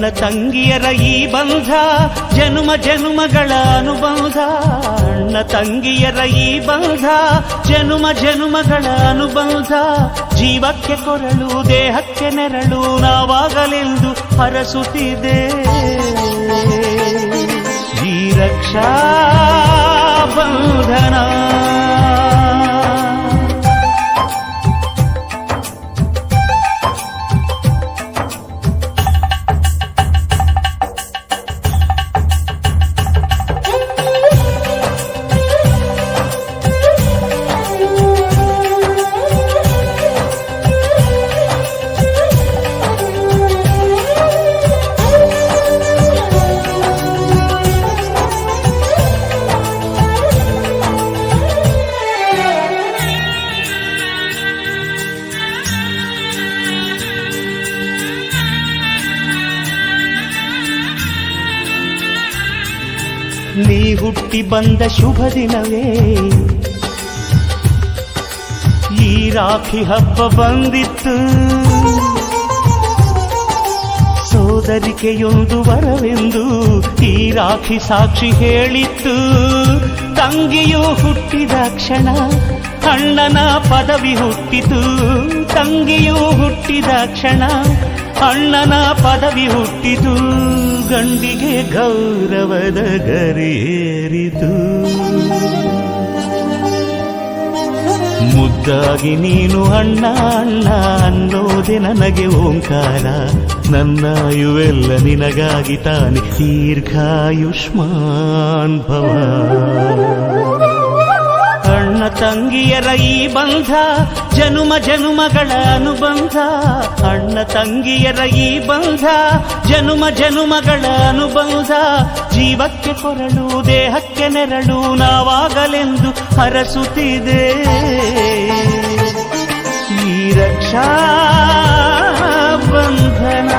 ತಂಗಿಯರ ಈ ಬಂಧ ಜನುಮ ಜನುಮಗಳ ಅನುಬಂಧ. ಅಣ್ಣ ತಂಗಿಯರ ಈ ಬಂಧ ಜನುಮ ಜನುಮಗಳ ಅನುಬಂಧ. ಜೀವಕ್ಕೆ ಕೊರಳು ದೇಹಕ್ಕೆ ನೆರಳು ನಾವಾಗಲೆಂದು ಹರಸುತ್ತಿದೆ ಈ ರಕ್ಷಾ ಬಂಧನ. ನೀ ಹುಟ್ಟಿ ಬಂದ ಶುಭ ದಿನವೇ ಈ ರಾಖಿ ಹಬ್ಬ ಬಂದಿತ್ತು. ಸೋದರಿಕೆಯೊಂದು ವರವೆಂದು ಈ ರಾಖಿ ಸಾಕ್ಷಿ ಹೇಳಿತ್ತು. ತಂಗಿಯು ಹುಟ್ಟಿದ ಕ್ಷಣ ಅಣ್ಣನ ಪದವಿ ಹುಟ್ಟಿತು. ತಂಗಿಯು ಹುಟ್ಟಿದ ಕ್ಷಣ ಅಣ್ಣನ ಪದವಿ ಹುಟ್ಟಿತು. ಗಂಡಿಗೆ ಗೌರವದ ಗರಿಯೇರಿತು. ಮುದ್ದಾಗಿ ನೀನು ಅಣ್ಣ ಅಣ್ಣ ಅನ್ನೋದೆ ನನಗೆ ಓಂಕಾರ. ನನ್ನಾಯುವೆಲ್ಲ ನಿನಗಾಗಿ ತಾನೆ ದೀರ್ಘಾಯುಷ್ಮಾನ್ ಭವ. ಅಣ್ಣ ತಂಗಿಯರ ಈ ಬಂಧ ಜನುಮ ಜನುಮಗಳ ಅನುಬಂಧ. ಅಣ್ಣ ತಂಗಿಯರ ಈ ಬಂಧ ಜನುಮ ಜನುಮಗಳ ಅನುಬಂಧ. ಜೀವಕ್ಕೆ ಕೊರಳು ದೇಹಕ್ಕೆ ನೆರಳು ನಾವಾಗಲೆಂದು ಹರಸುತ್ತಿದೆ ಈ ರಕ್ಷಾ ಬಂಧನ.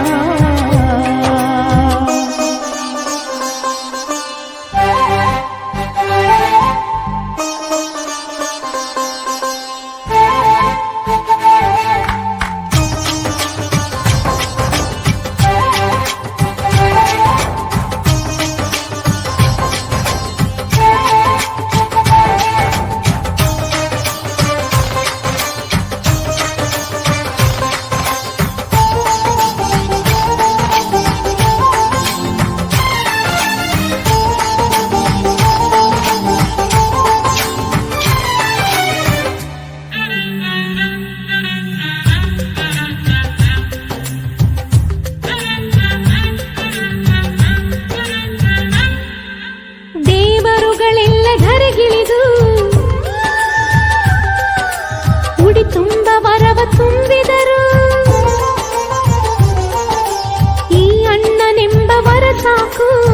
ತುಂಬ ವರವ ತುಂಬಿದರು ಈ ಅಣ್ಣನೆಂಬ ವರ ಸಾಕು.